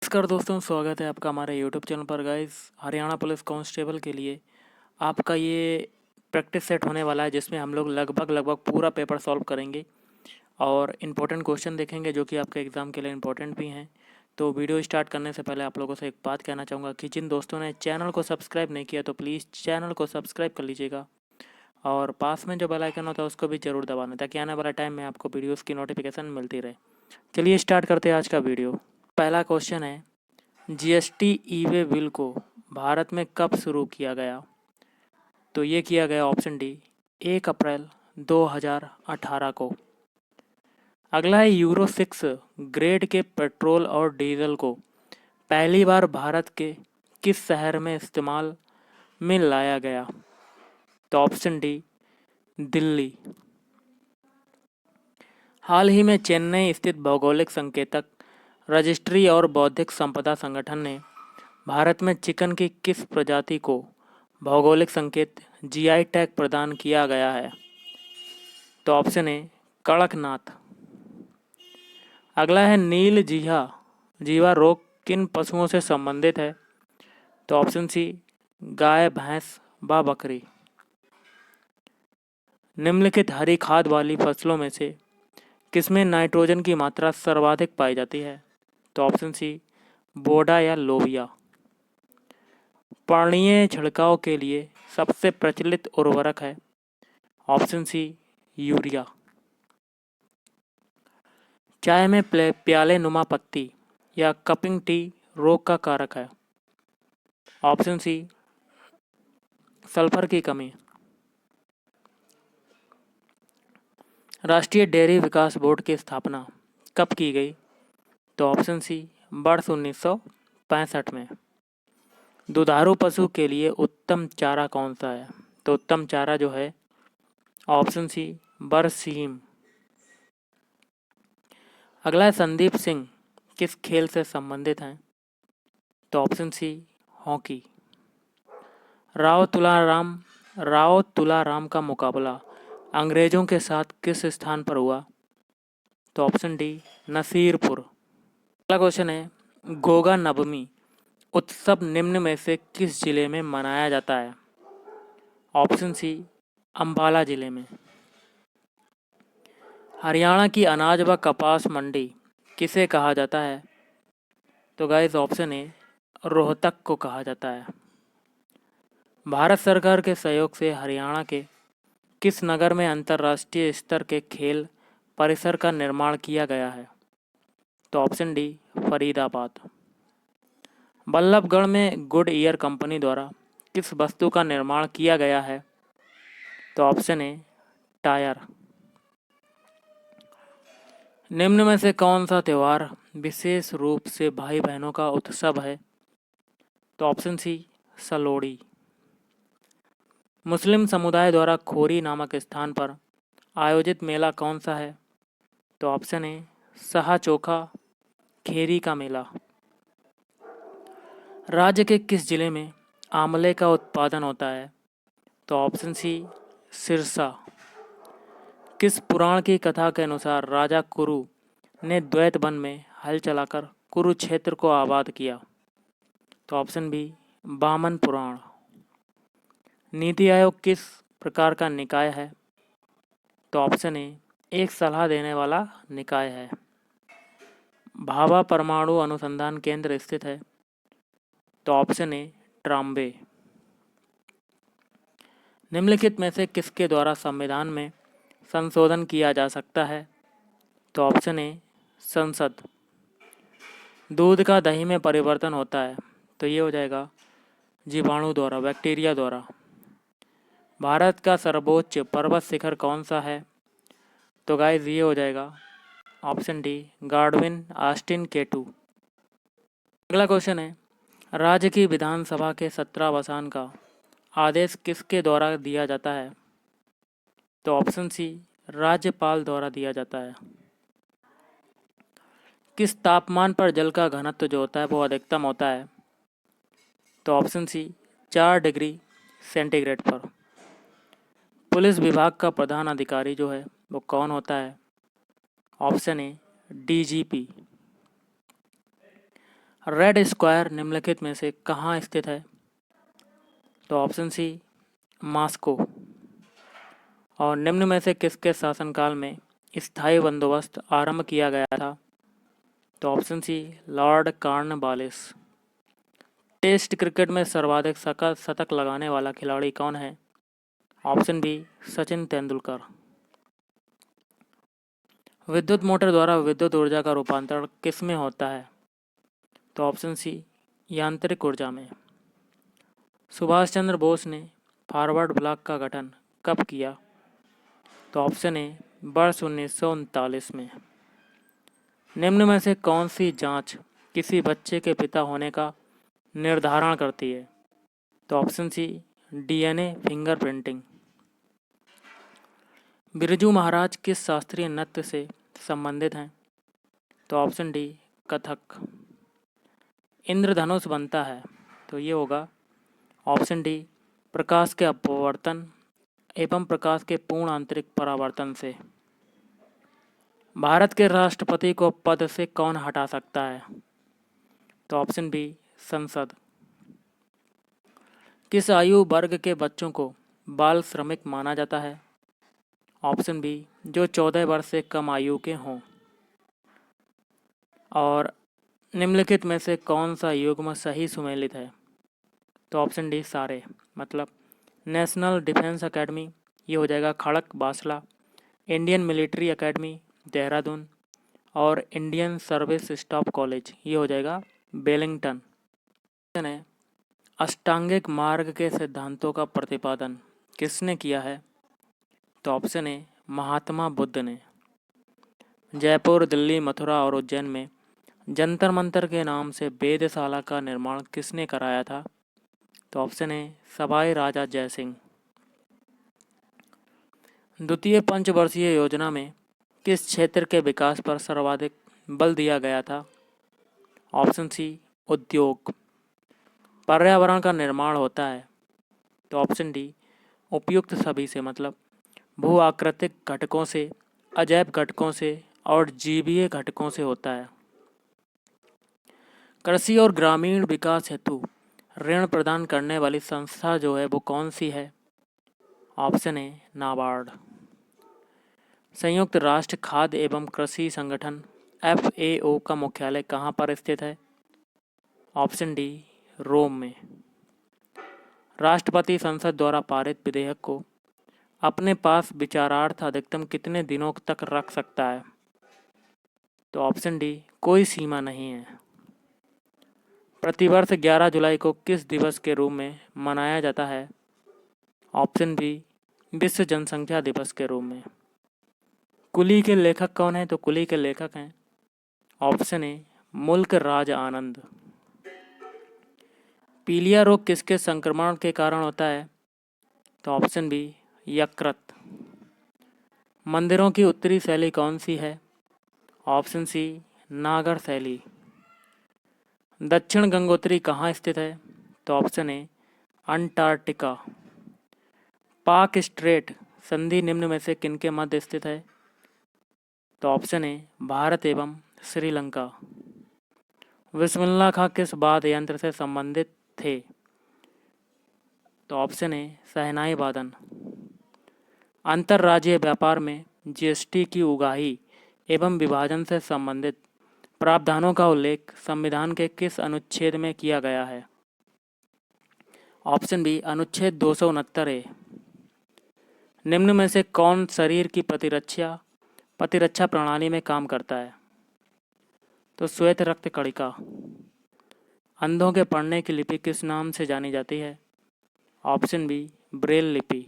नमस्कार दोस्तों, स्वागत है आपका हमारे यूट्यूब चैनल पर। गाइस, हरियाणा पुलिस कांस्टेबल के लिए आपका ये प्रैक्टिस सेट होने वाला है, जिसमें हम लोग लगभग पूरा पेपर सॉल्व करेंगे और इम्पोर्टेंट क्वेश्चन देखेंगे जो कि आपके एग्ज़ाम के लिए इम्पोर्टेंट भी हैं। तो वीडियो स्टार्ट करने से पहले आप लोगों से एक बात कहना चाहूँगा कि जिन दोस्तों ने चैनल को सब्सक्राइब नहीं किया तो प्लीज़ चैनल को सब्सक्राइब कर लीजिएगा और पास में जो बेल आइकन होता है उसको भी ज़रूर दबाना, ताकि आने वाला टाइम में आपको वीडियोज़ की नोटिफिकेशन मिलती रहे। चलिए स्टार्ट करते हैं आज का वीडियो। पहला क्वेश्चन है, जीएसटी ई-वे बिल को भारत में कब शुरू किया गया? तो ये किया गया ऑप्शन डी 1 अप्रैल 2018 को। अगला है, यूरो 6 ग्रेड के पेट्रोल और डीजल को पहली बार भारत के किस शहर में इस्तेमाल में लाया गया? तो ऑप्शन डी दिल्ली। हाल ही में चेन्नई स्थित भौगोलिक संकेतक रजिस्ट्री और बौद्धिक संपदा संगठन ने भारत में चिकन की किस प्रजाति को भौगोलिक संकेत जीआई टैग प्रदान किया गया है? तो ऑप्शन ए कड़कनाथ। अगला है, नील जीवा रोग किन पशुओं से संबंधित है? तो ऑप्शन सी गाय, भैंस व बकरी। निम्नलिखित हरी खाद वाली फसलों में से किसमें नाइट्रोजन की मात्रा सर्वाधिक पाई जाती है? तो ऑप्शन सी बोडा या लोबिया। पर्णीय छिड़काव के लिए सबसे प्रचलित उर्वरक है? Option C urea. चाय में प्याले नुमा पत्ती या कपिंग टी रोग का कारक है? ऑप्शन सी सल्फर की कमी। राष्ट्रीय डेयरी विकास बोर्ड की स्थापना कब की गई? तो ऑप्शन सी वर्ष 1965 में। दुधारू पशु के लिए उत्तम चारा कौन सा है? तो उत्तम चारा जो है ऑप्शन सी बरसीम। अगला है, संदीप सिंह किस खेल से संबंधित हैं? तो option C hockey. Rao Tularam का मुकाबला अंग्रेजों के साथ किस स्थान पर हुआ? तो ऑप्शन डी नसीरपुर। अगला क्वेश्चन है, गोगा नवमी उत्सव निम्न में से किस जिले में मनाया जाता है? ऑप्शन सी अंबाला जिले में। हरियाणा की अनाज व कपास मंडी किसे कहा जाता है? तो गाइस ऑप्शन ए रोहतक को कहा जाता है। भारत सरकार के सहयोग से हरियाणा के किस नगर में अंतर्राष्ट्रीय स्तर के खेल परिसर का निर्माण किया गया है? तो ऑप्शन डी फरीदाबाद। बल्लभगढ़ में गुड ईयर कंपनी द्वारा किस वस्तु का निर्माण किया गया है? तो ऑप्शन ए टायर। निम्न में से कौन सा त्यौहार विशेष रूप से भाई बहनों का उत्सव है? तो ऑप्शन सी सलोड़ी। मुस्लिम समुदाय द्वारा खोरी नामक स्थान पर आयोजित मेला कौन सा है? तो ऑप्शन ए सहा चोखा खेरी का मेला। राज्य के किस जिले में आंवले का उत्पादन होता है? तो ऑप्शन सी सिरसा। किस पुराण की कथा के अनुसार राजा कुरु ने द्वैत वन में हल चलाकर कुरुक्षेत्र को आबाद किया? तो ऑप्शन बी वामन पुराण। नीति आयोग किस प्रकार का निकाय है? तो ऑप्शन ए एक सलाह देने वाला निकाय है। भाभा परमाणु अनुसंधान केंद्र स्थित है? तो ऑप्शन ए ट्राम्बे। निम्नलिखित में से किसके द्वारा संविधान में संशोधन किया जा सकता है? तो ऑप्शन ए संसद। दूध का दही में परिवर्तन होता है? तो ये हो जाएगा जीवाणु द्वारा, बैक्टीरिया द्वारा। भारत का सर्वोच्च पर्वत शिखर कौन सा है? तो गाइस ये हो जाएगा ऑप्शन डी गार्डविन ऑस्टिन केटू। अगला क्वेश्चन है, राज्य की विधानसभा के सत्रावसान का आदेश किसके द्वारा दिया जाता है? तो ऑप्शन सी राज्यपाल द्वारा दिया जाता है। किस तापमान पर जल का घनत्व जो होता है वो अधिकतम होता है? तो ऑप्शन सी 4 डिग्री सेंटीग्रेड पर। पुलिस विभाग का प्रधान अधिकारी जो है वो कौन होता है? Option A DGP. Red square निम्नलिखित में से कहाँ स्थित है? तो ऑप्शन सी मॉस्को। और निम्न में से किसके शासनकाल में स्थायी बंदोबस्त आरंभ किया गया था? तो option C lord Cornwallis. Test cricket में सर्वाधिक शतक लगाने वाला खिलाड़ी कौन है? Option B Sachin Tendulkar. विद्युत मोटर द्वारा विद्युत ऊर्जा का रूपांतरण किस में होता है? तो ऑप्शन सी यांत्रिक ऊर्जा में। सुभाष चंद्र बोस ने फॉरवर्ड ब्लॉक का गठन कब किया? तो ऑप्शन ए वर्ष 1939 में। निम्न में से कौन सी जांच किसी बच्चे के पिता होने का निर्धारण करती है? तो option C DNA fingerprinting. Birju Maharaj किस शास्त्रीय नृत्य से संबंधित हैं? तो ऑप्शन डी कथक। इंद्रधनुष बनता है तो ये होगा ऑप्शन डी प्रकाश के अपवर्तन एवं प्रकाश के पूर्ण आंतरिक परावर्तन से। भारत के राष्ट्रपति को पद से कौन हटा सकता है? तो ऑप्शन बी संसद। किस आयु वर्ग के बच्चों को बाल श्रमिक माना जाता है? ऑप्शन बी जो 14 वर्ष से कम आयु के हों। और निम्नलिखित में से कौन सा युग्म सही सुमेलित है? तो ऑप्शन डी सारे, मतलब नेशनल डिफेंस एकेडमी ये हो जाएगा खड़क बासला, इंडियन मिलिट्री एकेडमी देहरादून और इंडियन सर्विस स्टाफ कॉलेज ये हो जाएगा बेलिंगटन। है अष्टांगिक मार्ग के सिद्धांतों का प्रतिपादन किसने किया है? तो ऑप्शन ए महात्मा बुद्ध ने। जयपुर, दिल्ली, मथुरा और उज्जैन में जंतर मंतर के नाम से वेदशाला का निर्माण किसने कराया था? तो ऑप्शन ए सवाई राजा जयसिंह। द्वितीय पंचवर्षीय योजना में किस क्षेत्र के विकास पर सर्वाधिक बल दिया गया था? ऑप्शन सी उद्योग। पर्यावरण का निर्माण होता है तो ऑप्शन डी उपयुक्त सभी से, मतलब भू आकृतिक घटकों से, अजैव घटकों से और जीवीय घटकों से होता है। कृषि और ग्रामीण विकास हेतु ऋण प्रदान करने वाली संस्था जो है वो कौन सी है? Option A NABARD. संयुक्त राष्ट्र खाद्य एवं कृषि संगठन FAO का मुख्यालय कहाँ पर स्थित है? ऑप्शन डी रोम में। राष्ट्रपति संसद द्वारा पारित विधेयक को अपने पास विचारार्थ अधिकतम कितने दिनों तक रख सकता है? तो ऑप्शन डी कोई सीमा नहीं है। प्रतिवर्ष 11 जुलाई को किस दिवस के रूप में मनाया जाता है? ऑप्शन बी विश्व जनसंख्या दिवस के रूप में। कुली के लेखक कौन है? तो कुली के लेखक हैं ऑप्शन ए मुल्क राज आनंद। पीलिया रोग किसके संक्रमण के कारण होता है? तो ऑप्शन बी यकृत। मंदिरों की उत्तरी शैली कौन सी है? ऑप्शन सी नागर शैली। दक्षिण गंगोत्री कहाँ स्थित है? तो ऑप्शन ए अंटार्कटिका। पाक स्ट्रेट संधि निम्न में से किनके मध्य स्थित है? तो ऑप्शन ए भारत एवं श्रीलंका। बिस्मिल्लाह खां किस वाद्य यंत्र से संबंधित थे? तो ऑप्शन ए शहनाई वादन। अंतर्राज्यीय व्यापार में GST की उगाही एवं विभाजन से संबंधित प्रावधानों का उल्लेख संविधान के किस अनुच्छेद में किया गया है? ऑप्शन बी अनुच्छेद 269 ए। निम्न में से कौन शरीर की प्रतिरक्षा प्रणाली में काम करता है? तो श्वेत रक्त कणिका। अंधों के पढ़ने की लिपि किस नाम से जानी जाती है? ऑप्शन बी ब्रेल लिपि।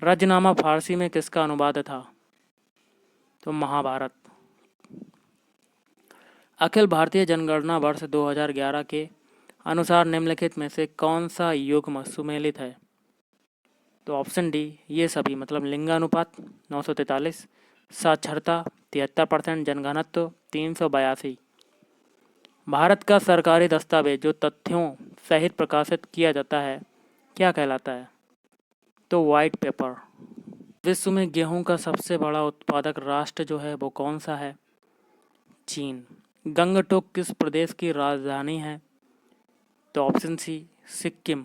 रजनामा फारसी में किसका अनुवाद था? तो महाभारत। अखिल भारतीय जनगणना वर्ष 2011 के अनुसार निम्नलिखित में से कौन सा युग्म सुमेलित है? तो ऑप्शन डी ये सभी, मतलब लिंगानुपात 943, साक्षरता 73%, जनघनत्व 382। भारत का सरकारी दस्तावेज जो तथ्यों सहित प्रकाशित किया जाता है क्या कहलाता है? तो वाइट पेपर। विश्व में गेहूं का सबसे बड़ा उत्पादक राष्ट्र जो है वो कौन सा है? चीन। गंगटोक किस प्रदेश की राजधानी है? तो ऑप्शन सी सिक्किम।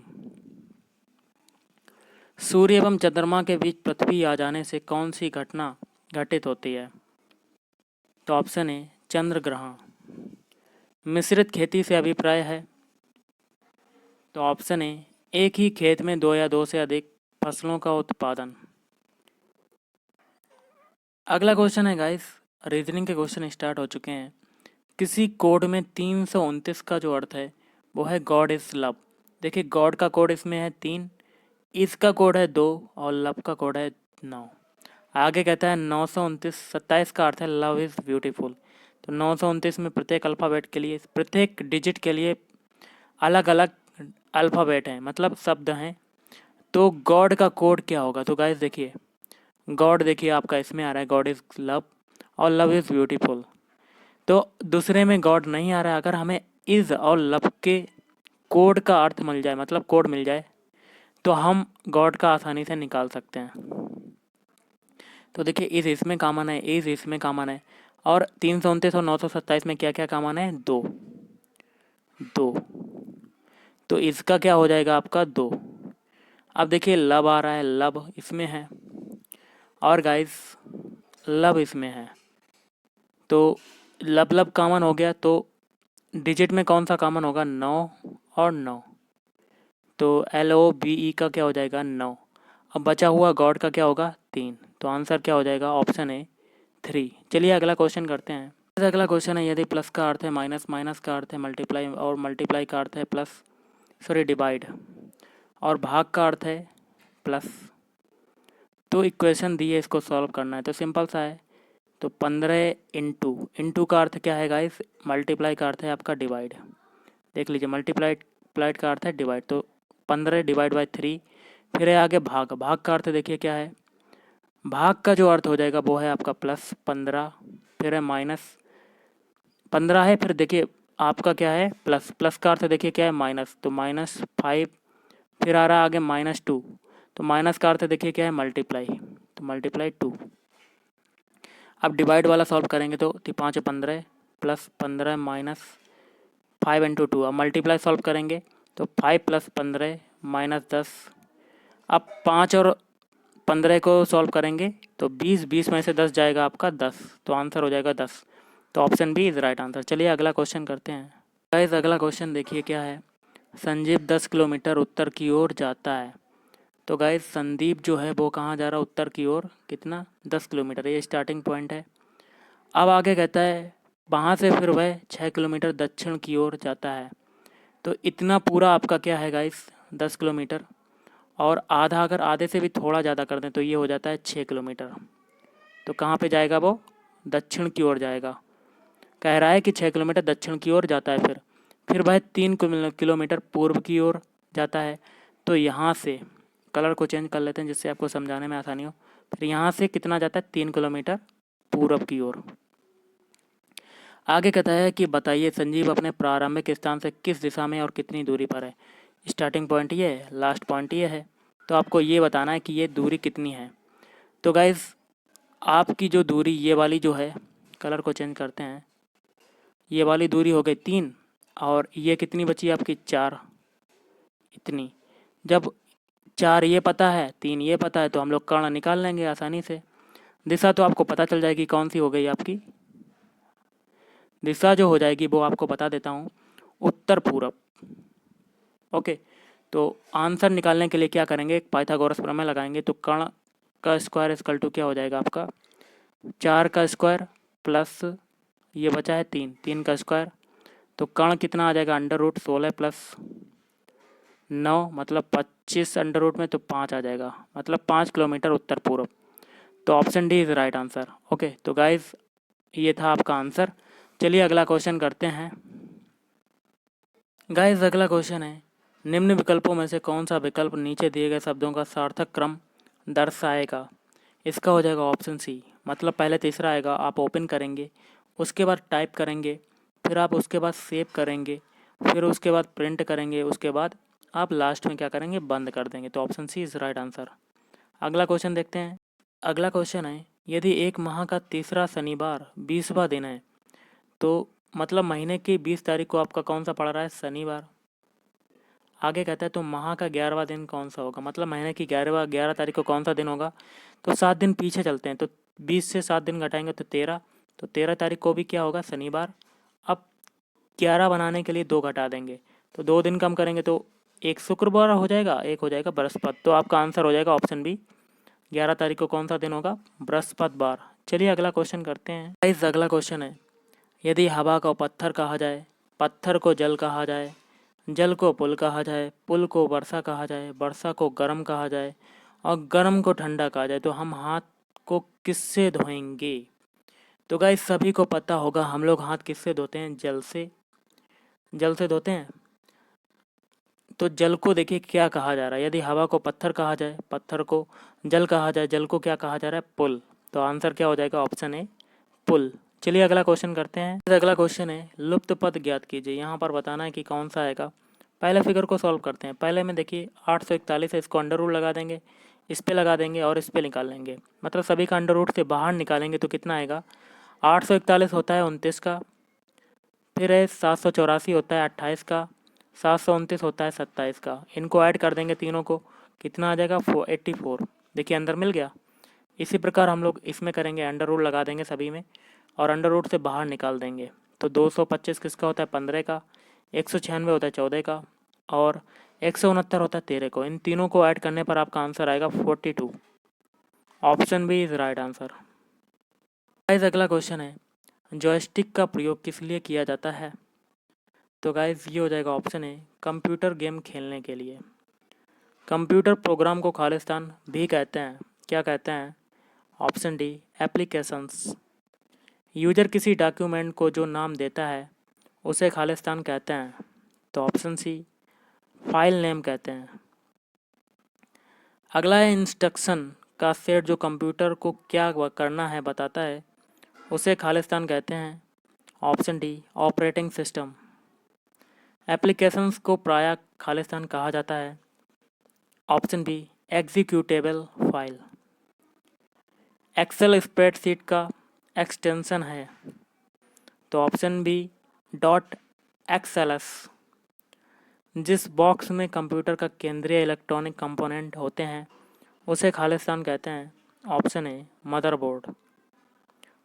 सूर्य एवं चंद्रमा के बीच पृथ्वी आ जाने से कौन सी घटना घटित होती है? तो ऑप्शन ए चंद्र ग्रहण। मिश्रित खेती से अभिप्राय है? तो ऑप्शन ए एक ही खेत में दो या दो से अधिक फसलों का उत्पादन। अगला क्वेश्चन है गाइस, रीजनिंग के क्वेश्चन स्टार्ट हो चुके हैं। किसी कोड में 329 का जो अर्थ है वो है गॉड इज लव। देखिए गॉड का कोड इसमें है 3, इसका कोड है 2 और लव का कोड है 9। आगे कहता है 929 27 का अर्थ है लव इज़ ब्यूटीफुल। तो 929 में प्रत्येक अल्फ़ाबेट के लिए, प्रत्येक डिजिट के लिए अलग अलग अल्फ़ाबेट हैं, मतलब शब्द हैं। तो गॉड का कोड क्या होगा? तो गाइस देखिए, गॉड देखिए आपका इसमें आ रहा है गॉड इज़ लव और लव इज़ ब्यूटीफुल। तो दूसरे में गॉड नहीं आ रहा है। अगर हमें इज़ और लव के कोड का अर्थ मिल जाए, मतलब कोड मिल जाए, तो हम गॉड का आसानी से निकाल सकते हैं। तो देखिए इज़ इसमें कॉमन है, इज़ इसमें कॉमन है, और 329 और 927 में क्या क्या कॉमन है? 2 2। तो इसका क्या हो जाएगा आपका 2। अब देखिए लव आ रहा है, लव इसमें है, और गाइस लव इसमें है। तो लब लब कॉमन हो गया, तो डिजिट में कौन सा कॉमन होगा? 9 और 9। तो LOVE का क्या हो जाएगा? 9। अब बचा हुआ गॉड का क्या होगा? 3। तो आंसर क्या हो जाएगा? Option A 3। चलिए अगला क्वेश्चन करते हैं। अगला क्वेश्चन है, यदि प्लस का अर्थ है माइनस, माइनस का अर्थ है मल्टीप्लाई, और मल्टीप्लाई का अर्थ है प्लस, सॉरी डिवाइड, और भाग का अर्थ है प्लस, तो इक्वेशन दी है, इसको सॉल्व करना है। तो सिंपल सा है। तो 15 इंटू का अर्थ क्या है गाइस? मल्टीप्लाई का अर्थ है आपका डिवाइड। देख लीजिए मल्टीप्लाइड का अर्थ है डिवाइड। तो 15 डिवाइड बाई 3। फिर है आगे भाग, भाग का अर्थ देखिए क्या है? भाग का जो अर्थ हो जाएगा वो है आपका प्लस 15, फिर है माइनस 15 है, फिर देखिए आपका क्या है? प्लस, प्लस का अर्थ देखिए क्या है? माइनस, तो -5, फिर आ रहा है आगे -2, तो माइनस का अर्थ देखिए क्या है? मल्टीप्लाई, तो मल्टीप्लाई 2। अब डिवाइड वाला सॉल्व करेंगे तो 5 15 प्लस 15 माइनस 5 इंटू 2। अब मल्टीप्लाई सॉल्व करेंगे तो 5 प्लस 15 माइनस 10। अब 5 और 15 को सॉल्व करेंगे तो 20, 20 में से 10 जाएगा आपका 10, तो आंसर हो जाएगा 10। तो option B is right answer. चलिए अगला क्वेश्चन करते हैं। गाइस अगला क्वेश्चन देखिए क्या है? संजीव 10 किलोमीटर उत्तर की ओर जाता है। तो गाइस संदीप जो है वो कहाँ जा रहा है? उत्तर की ओर। कितना? 10 किलोमीटर, ये स्टार्टिंग पॉइंट है। अब आगे कहता है वहाँ से फिर वह 6 किलोमीटर दक्षिण की ओर जाता है। तो इतना पूरा आपका क्या है गाइस? 10 किलोमीटर, और आधा, अगर आधे से भी थोड़ा ज़्यादा कर दें तो ये हो जाता है 6 किलोमीटर। तो कहाँ पे जाएगा वो? दक्षिण की ओर जाएगा। कह रहा है कि 6 किलोमीटर दक्षिण की ओर जाता है। फिर वह 3 किलोमीटर पूर्व की ओर जाता है। तो यहाँ से कलर को चेंज कर लेते हैं जिससे आपको समझाने में आसानी हो। फिर यहाँ से कितना जाता है? 3 किलोमीटर पूर्व की ओर। आगे कहता है कि बताइए संजीव अपने प्रारंभिक स्थान से किस दिशा में और कितनी दूरी पर है। स्टार्टिंग पॉइंट ये है, लास्ट पॉइंट ये है, तो आपको ये बताना है कि ये दूरी कितनी है। तो गाइज़ आपकी जो दूरी ये वाली जो है, कलर को चेंज करते हैं, ये वाली दूरी हो गई 3, और ये कितनी बची आपकी? 4, इतनी। जब 4 ये पता है, 3 ये पता है, तो हम लोग कर्ण निकाल लेंगे आसानी से। दिशा तो आपको पता चल जाएगी कौन सी हो गई आपकी। दिशा जो हो जाएगी वो आपको बता देता हूँ, उत्तर पूरब। ओके, तो आंसर निकालने के लिए क्या करेंगे? एक पाइथागोरस प्रमेय लगाएंगे। तो कर्ण का स्क्वायर इक्वल टू क्या हो जाएगा आपका? 4 का स्क्वायर प्लस ये बचा है 3, 3 का स्क्वायर। तो कर्ण कितना आ जाएगा? √16 प्लस 9, मतलब 25 अंडर रूट में, तो 5 आ जाएगा, मतलब 5 किलोमीटर उत्तर पूर्व। तो option D is right answer. Okay, तो गाइज ये था आपका आंसर। चलिए अगला क्वेश्चन करते हैं। गाइज अगला क्वेश्चन है, निम्न विकल्पों में से कौन सा विकल्प नीचे दिए गए शब्दों का सार्थक क्रम दर्शाएगा? इसका हो जाएगा ऑप्शन सी, मतलब पहले तीसरा आएगा, आप ओपन करेंगे, उसके बाद टाइप करेंगे, फिर आप उसके बाद सेव करेंगे, फिर उसके बाद प्रिंट करेंगे, उसके बाद आप लास्ट में क्या करेंगे? बंद कर देंगे। तो option C is right answer. अगला क्वेश्चन देखते हैं। अगला क्वेश्चन है, यदि एक माह का तीसरा शनिवार 20वां दिन है तो मतलब महीने की 20 तारीख को आपका कौन सा पड़ रहा है? शनिवार। आगे कहता है तो माह का 11वां दिन कौन सा होगा? मतलब महीने की 11 तारीख को कौन सा दिन होगा? तो 7 दिन पीछे चलते हैं, तो 20 से 7 दिन घटाएंगे तो 13। तो 13 तारीख को भी क्या होगा? शनिवार। अब 11 बनाने के लिए 2 घटा देंगे, तो 2 दिन कम करेंगे तो एक शुक्रवार हो जाएगा, एक हो जाएगा बृहस्पति। तो आपका आंसर हो जाएगा ऑप्शन बी। 11 तारीख को कौन सा दिन होगा? बृहस्पतिवार। चलिए अगला क्वेश्चन करते हैं गाइस। अगला क्वेश्चन है, यदि हवा को पत्थर कहा जाए, पत्थर को जल कहा जाए, जल को पुल कहा जाए, पुल को वर्षा कहा जाए, वर्षा को गर्म कहा जाए और गर्म को ठंडा कहा जाए, तो हम हाथ को किससे धोएंगे? तो गाइस सभी को पता होगा हम लोग हाथ किससे धोते हैं? जल से। जल से धोते हैं। तो जल को देखिए क्या कहा जा रहा है। यदि हवा को पत्थर कहा जाए, पत्थर को जल कहा जाए, जल को क्या कहा जा रहा है? पुल। तो आंसर क्या हो जाएगा? ऑप्शन ए, पुल। चलिए अगला क्वेश्चन करते हैं। अगला क्वेश्चन है, लुप्त पद ज्ञात कीजिए। यहाँ पर बताना है कि कौन सा आएगा। पहले फिगर को सॉल्व करते हैं। पहले में देखिए 841 है, इसको अंडर रूट लगा देंगे, इस पे लगा देंगे और इस पे निकाल लेंगे। मतलब सभी का अंडर रूट से बाहर निकालेंगे तो कितना आएगा? 841 होता है 29 का, फिर है 784 होता है 28 का, 729 होता है 27 का। इनको ऐड कर देंगे तीनों को, कितना आ जाएगा? 84। देखिए अंदर मिल गया। इसी प्रकार हम लोग इसमें करेंगे, अंडर रूट लगा देंगे सभी में और अंडर रूट से बाहर निकाल देंगे। तो 225 किसका होता है? 15 का, 196 होता है 14 का और 169 होता है 13 को। इन तीनों को ऐड करने पर आपका आंसर आएगा 42। Option B is right answer. Guys अगला क्वेश्चन है, जॉयस्टिक का प्रयोग किस लिए किया जाता है? तो गाइस ये हो जाएगा ऑप्शन ए, कंप्यूटर गेम खेलने के लिए। कंप्यूटर प्रोग्राम को खालिस्तान भी कहते हैं। क्या कहते हैं? Option D, applications. यूजर किसी डॉक्यूमेंट को जो नाम देता है उसे खालिस्तान कहते हैं। तो ऑप्शन सी, फाइल नेम कहते हैं। अगला है, इंस्ट्रक्शन का सेट जो कंप्यूटर को क्या करना है बताता है उसे खालिस्तान कहते हैं। Option D, operating system. Applications को प्रायः खालिस्तान कहा जाता है। Option B, executable file. Excel spreadsheet का एक्सटेंशन है। तो ऑप्शन बी, डॉट एक्सएलएस। जिस बॉक्स में कंप्यूटर का केंद्रीय इलेक्ट्रॉनिक कंपोनेंट होते हैं उसे खालिस्तान कहते हैं। Option A, motherboard.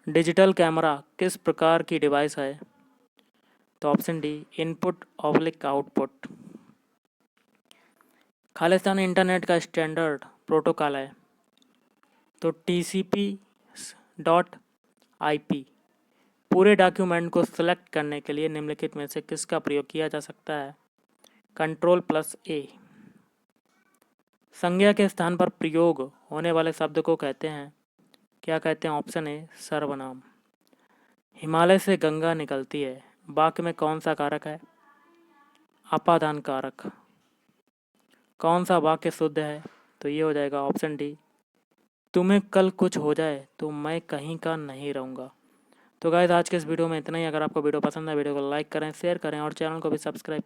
Digital camera किस प्रकार की डिवाइस है? तो option D, input oblique output. Khalistan internet का स्टैंडर्ड प्रोटोकॉल है। तो TCP/IP। पूरे डॉक्यूमेंट को सिलेक्ट करने के लिए निम्नलिखित में से किसका प्रयोग किया जा सकता है? Ctrl+A। संज्ञा के स्थान पर प्रयोग होने वाले शब्द को कहते हैं, क्या कहते हैं? ऑप्शन ए, सर्वनाम। हिमालय से गंगा निकलती है, वाक्य में कौन सा कारक है? अपादान कारक। कौन सा वाक्य शुद्ध है? तो ये हो जाएगा ऑप्शन डी, तुम्हें कल कुछ हो जाए तो मैं कहीं का नहीं रहूँगा। तो गाइस आज के इस वीडियो में इतना ही। अगर आपको वीडियो पसंद है वीडियो को लाइक करें, शेयर करें और चैनल को भी सब्सक्राइब